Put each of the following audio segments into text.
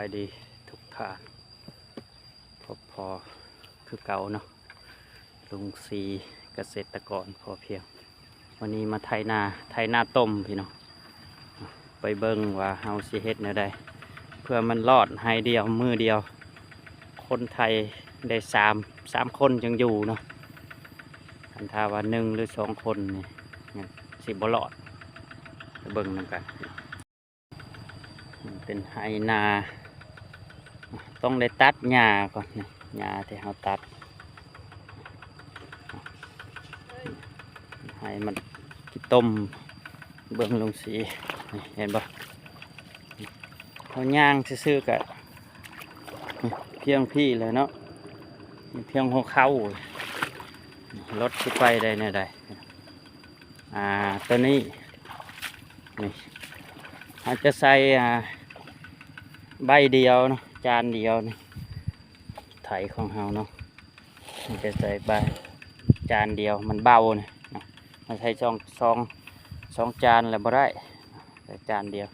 ไปดีทุกท่านพอคือเก่าเนาะลุงซีเกษตรกรพอเพียงวันนี้มาไถนาต้มพี่น้องไปเบิ่งว่าเฮาสิเฮ็ดแนวใดเพื่อมันรอดให้เดียวมือเดียวคนไทยได้สามคนยังอยู่เนาะอันถ้าว่าหนึ่งหรือสองคนนี่สิบ่รอดไปเบิ่งนำกันเป็นไถนาต้องได้ตัดหญ้าก่อนนี่หญ้าที่เราตัดให้มันต้มเบิ่งลงสีนี่เห็นบ่เขาย่างซื่อๆกะเพียงพี่เลยเนาะเพียงหัวเข่ารถสิไปได้แน่ใดตัวนี้นี่อาจจะใส่ใบเดียวเนาะจานเดียวนี่ไถของเฮาเนาะมันจะใส่ใบจานเดียวมันเบาเนี่ยมันใช้สองจานแล้วบ่ได้ใส่จานเดียว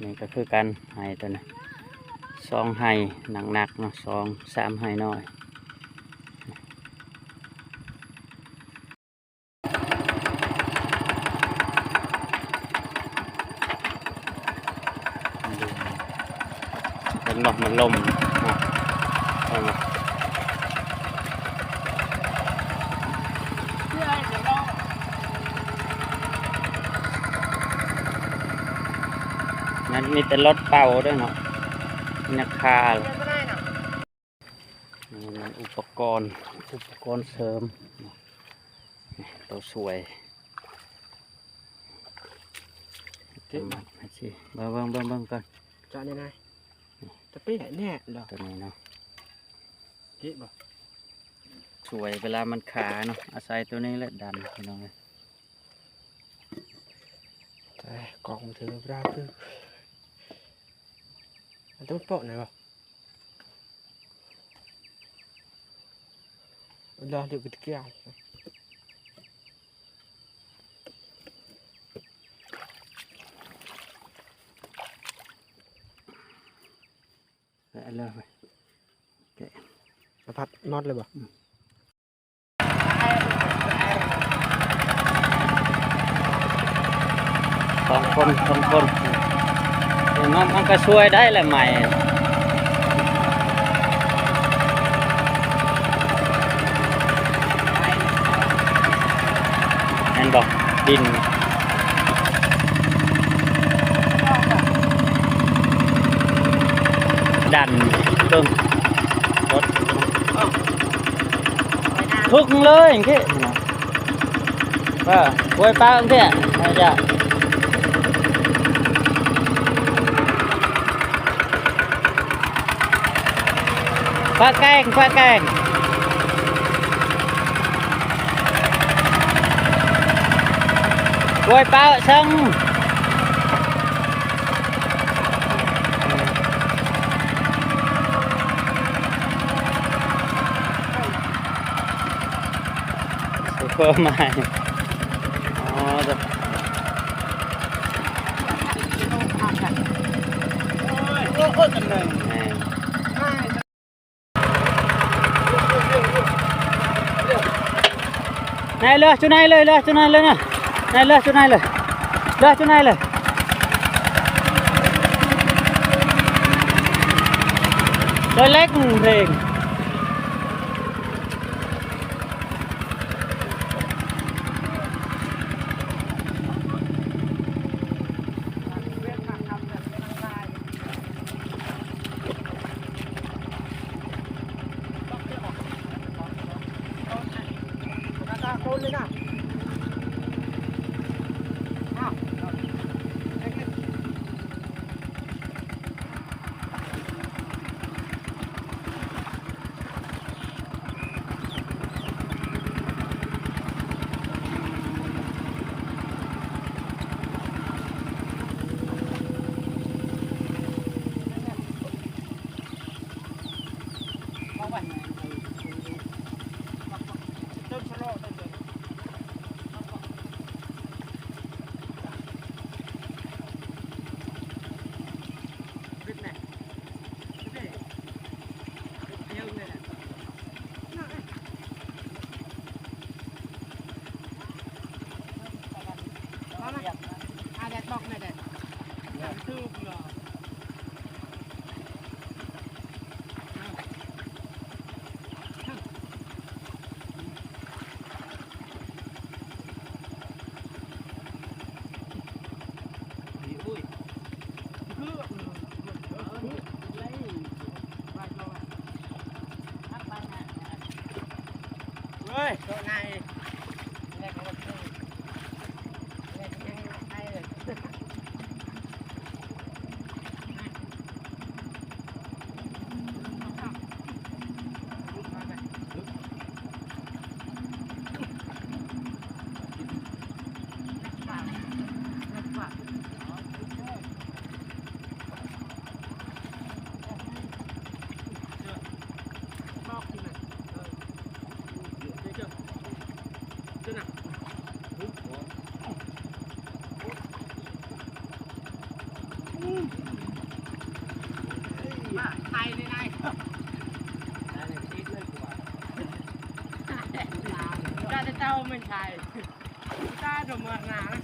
นี่ก็คือกันไห้ตัวนี้สองไห้หนักๆเนาะสามไห้น้อยเป็นบอกมันลมนั่นมีแต่รถเป่าด้วยเนาะนักคานี่มันอุปกรณ์เสริมตัวสวยเบิ่งก่อนจอดยังไงจะปี้แน่หรอตัวนี้เนาะเจ๊บอกสวยเวลามันขาเนาะอาศัยตัวนี้แหละดันพี่น้องเลยกองเธอราคือมันต้องโปะหน่อยบ่รอเดี๋ยวไปเกี่ยวเลิกไปพัดน็อตเลยบ่สองคนมันก็ช่วยได้แหละใหม่นั่นบอกดินดันเติมรถทุกเลยอย่างที่ว่าไว้ป้าอย่างที่อาจารย์ปลาแกงไว้ป้าซึ่งเพิ่มมาอ๋อจะnày lừa chỗ này lên nè này lừa chỗ này lên rồi lách rềnเลยนะ ไทยเลยนายเจ้าไม่ใช่เจ้าดมมาหนาแล้ว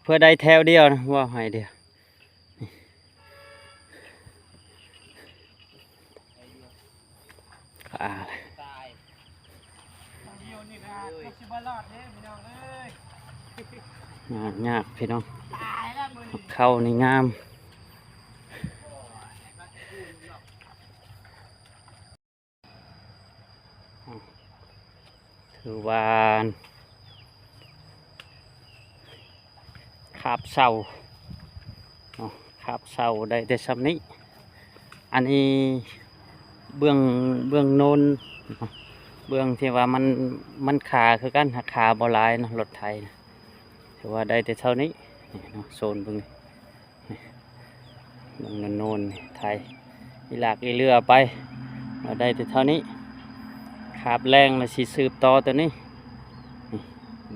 เพื่อได้แถวเดียวนะว่าให้เดียวอ่าเลยยากพี่น้องเข้านี่งามถือว่าขาบเสาขาบเสาได้แต่ซ้ำนี้อันนี้เบื้องโน้นเบื้องที่ว่ามันขาคือกันขาบอลายนะรถไทยนะถือว่าได้แต่เท่านี้โซนเบื้องนี้เบื้องโน้นไทยอีหลากอีเรือไปได้แต่เท่านี้ขาบแรงมาสีสืบต่อตัวนี้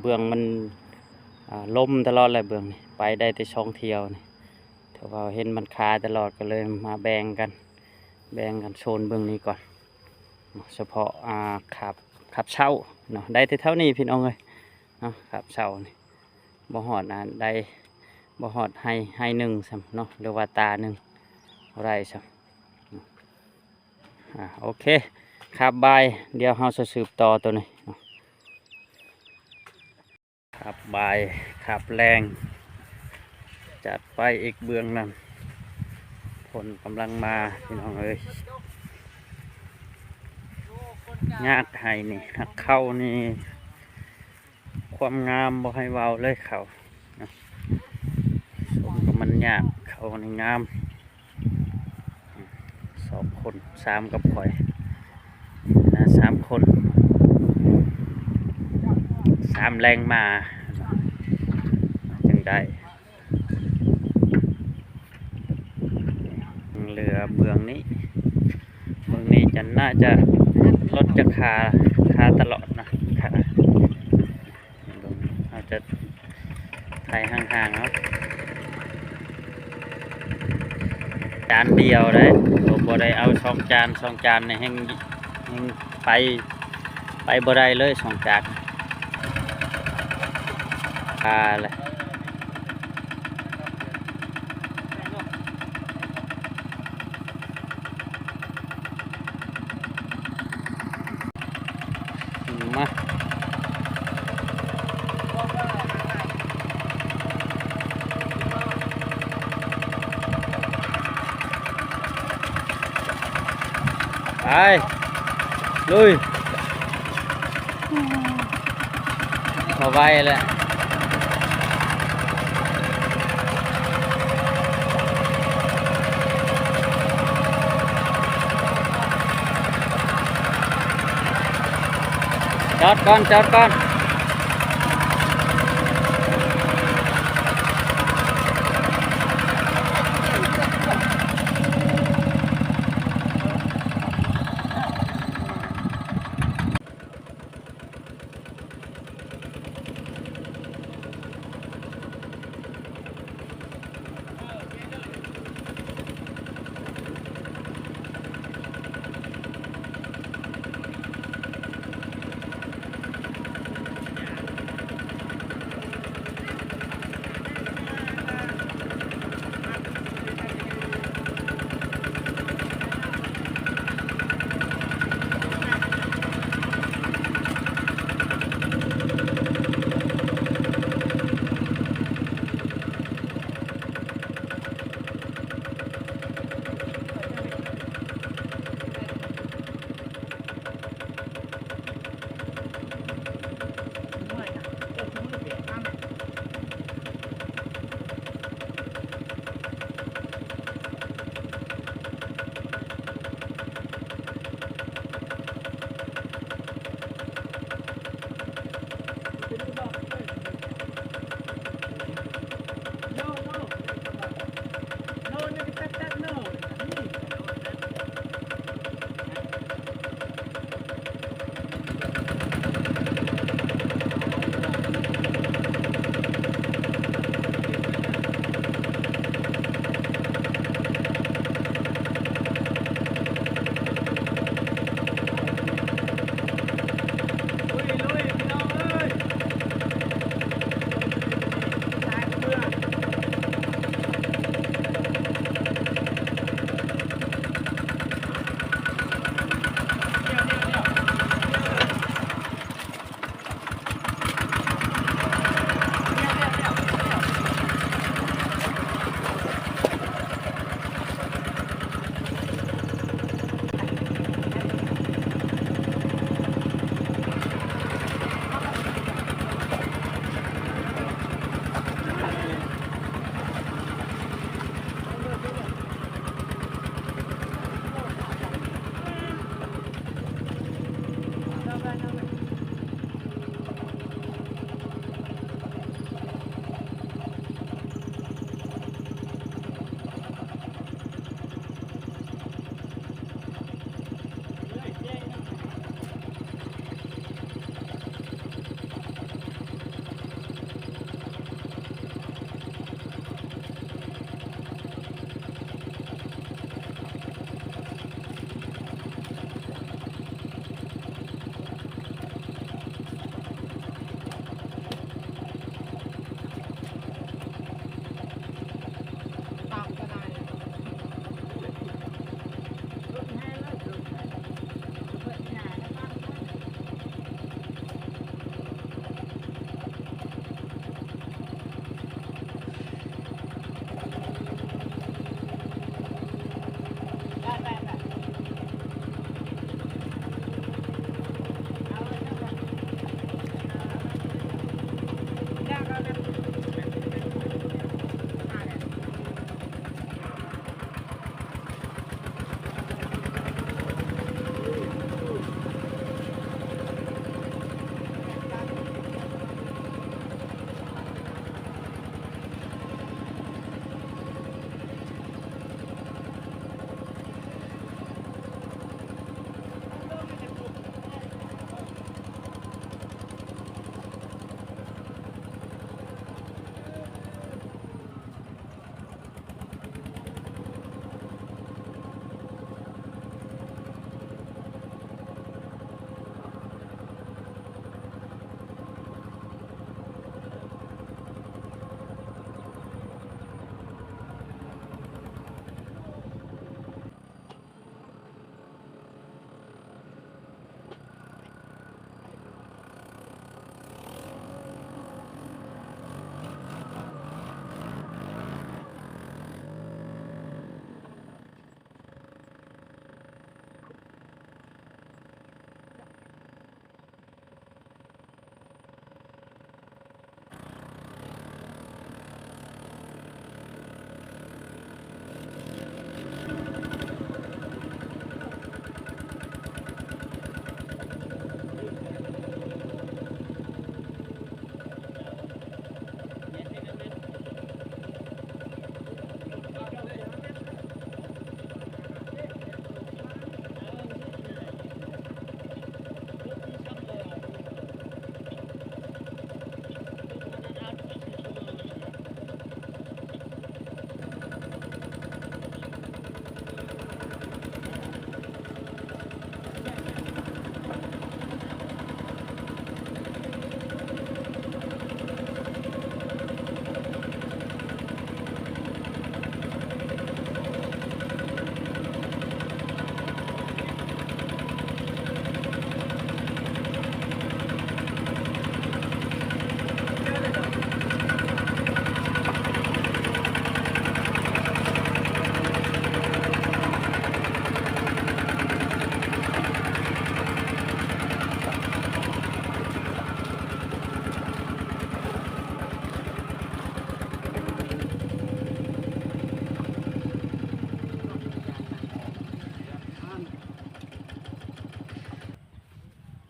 เบื้องมันล้มตลอดเลยเบื้องนี่ไปได้แต่ช่องเที่ยวนี่ถ้าว่าเห็นมันคาตลอดก็เลยมาแบ่งกันโซนเบื้องนี้ก่อนเฉพาะขับเช่าเนาะได้แต่เท่านี้พี่น้องเลยเนาะขับเช่านี่บ่หอดได้บ่หอดให้หนึ่งซ้ำเนาะหรือว่าตาหนึ่งไรซ้ำโอเคขับบายเดี๋ยวเราจะสืบต่อตัวนี้ขับบายขับแรงจัดไปอีกเบื้องนั้นผลกำลังมาพี่น้องเอ้ยยากให้นี่หักเข้านี่ความงามบ่ให้เว้าเลยเขาสมกับมันยากเขาในงาม2 คน3กับข่อยนะ3 คน3แรงมาจังได้เรือเบื้องนี้จะน่าจะลดจากคาตลอดนะ ถ่ายห่างๆเนาะจานเดียวเลยบ่ได้เอา2 จานเนี่ยแห่งไปบ่ได้เลย2 จานเลย มาไปลุยพอไวแล้วจอดก่อน เ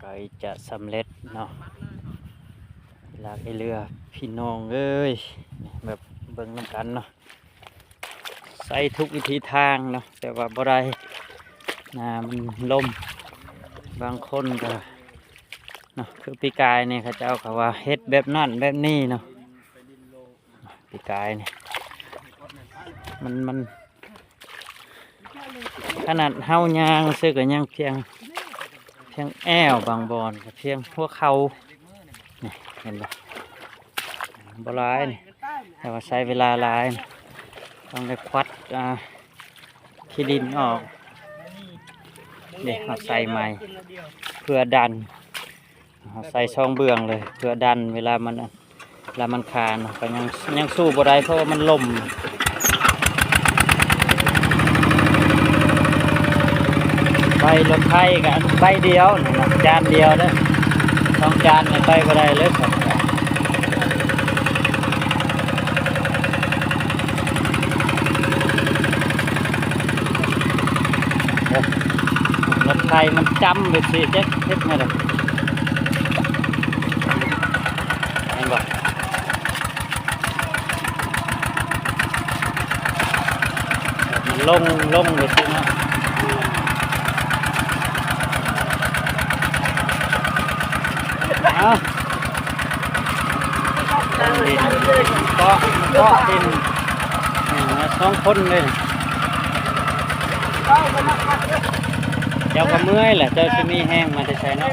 ไก่จะสำเร็จเนาะลากไอเรือพี่น้องเอ้ยนี่แบบเบิ่งน้ำกันเนาะใส่ทุกวิธีทางเนาะแต่ว่าบ่ได้น้ำมันล่มบางคนก็เนาะคือปีกายนี่เขาเจ้าเขาว่าเฮ็ดแบบนั่นแบบนี้เนาะปีกายนี่มันขนาดเฮายางซื้อก็ยังเพียงแอวบางบอนก็เพียงหัวเข่านี่เห็นบ่บ่หลายนี่แต่ว่าใช้เวลาหลายนี่ต้องได้ควัดขี้ดินออกเด็กเอาใส่ใหม่เพื่อดันเอาใส่ช่องเบื้องเลยเพื่อดันเวลามันคานก็ยังสู้บ่ได้เพราะว่ามันล่มใบรถไทยกับใบเดียวนะจานเดียวเด้อต้องจานเนี่ยไปบ่ได้เลยครับรถไทยมันจำไปสิเจ๊เฮ็ดไงล่ะเห็นบ่มันลงไปสิเนาะเอาดินเกาะดินสองคนเลยเจ้าก็เมื่อยแหละเจ้าจะมีแห้งมาจะใช้เนาะ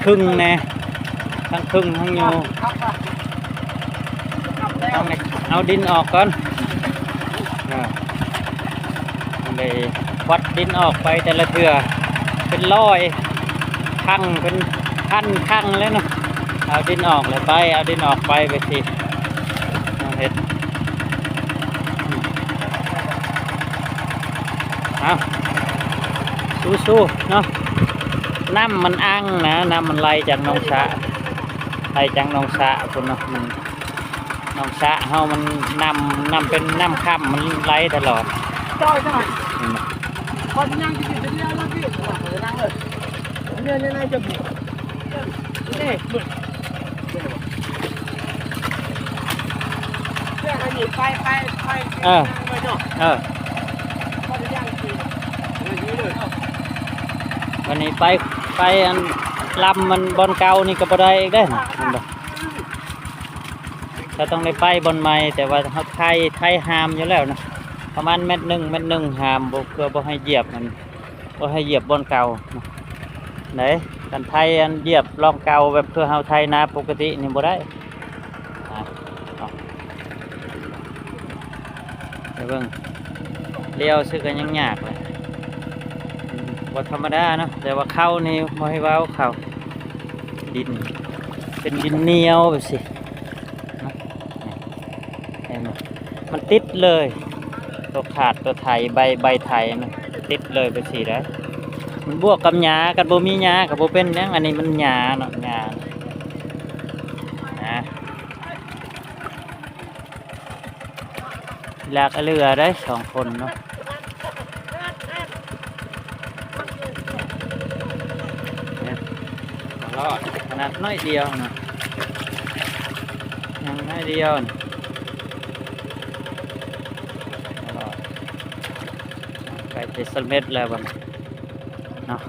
ครึ่งแน่ทั้งครึ่งทั้งอยู่เอาดินออกก่อนเลยวัดดินออกไปแต่ละเทื่อเป็นร้อยคั่งเป็นพันคั่งเลยเนาะเอาดินออกเลยไปเอาดินออกไปสิเห็ดเอาสู้ๆเนาะน้ำมันอั้งนะน้ำมันไหลจากหนองสระคุณเนาะมันหนองสระเฮามันน้ำเป็นน้ำค่ำมันไหลตลอดจ้อยจ้อยคนยังจะกินไปเรื่อยแล้วพี่นั่งเลยเนี่ยนายจะบุกนี่บุกเนี่ยอันนี้ไปไปเนาะคนยังกินวันนี้ไปอันลำมันบอลเก่านี่ก็บ่ได้อีกได้นะถ้าต้องได้ไปบอลใหม่แต่ว่าเขาไทยหามอยู่แล้วนะประมาณเม็ดหนึ่งหามเพื่อบ่ให้เหยียบมันบ่ให้เหยียบบอลเก่าไหนกันไทยอันเหยียบรองเก่าแบบเพื่อเฮาไทยนาปกตินี่บ่ได้เดี๋ยวเบิ่งเลี้ยวซื้อกันยังยากเลยบ่ธรรมดาเนาะแต่ว่าเข้านี่บ่ให้เว้าเข้าดินเป็นดินเหนียวแบบสิเห็นไหมมันติดเลยตัวขาดตัวไถใบไถนะติดเลยไปสิได้มันบวกกับหญ้ากับบ่มีหญ้ากับบ่เป็นหยังอันนี้มันหญ้าเนาะหญ้านะลากเรือได้2 คนเนาะรอดขนาดน้อยเดียวนะยังน้อยเดียวไปเจ็ดสิบเมตรแล้วบ้างเนาะ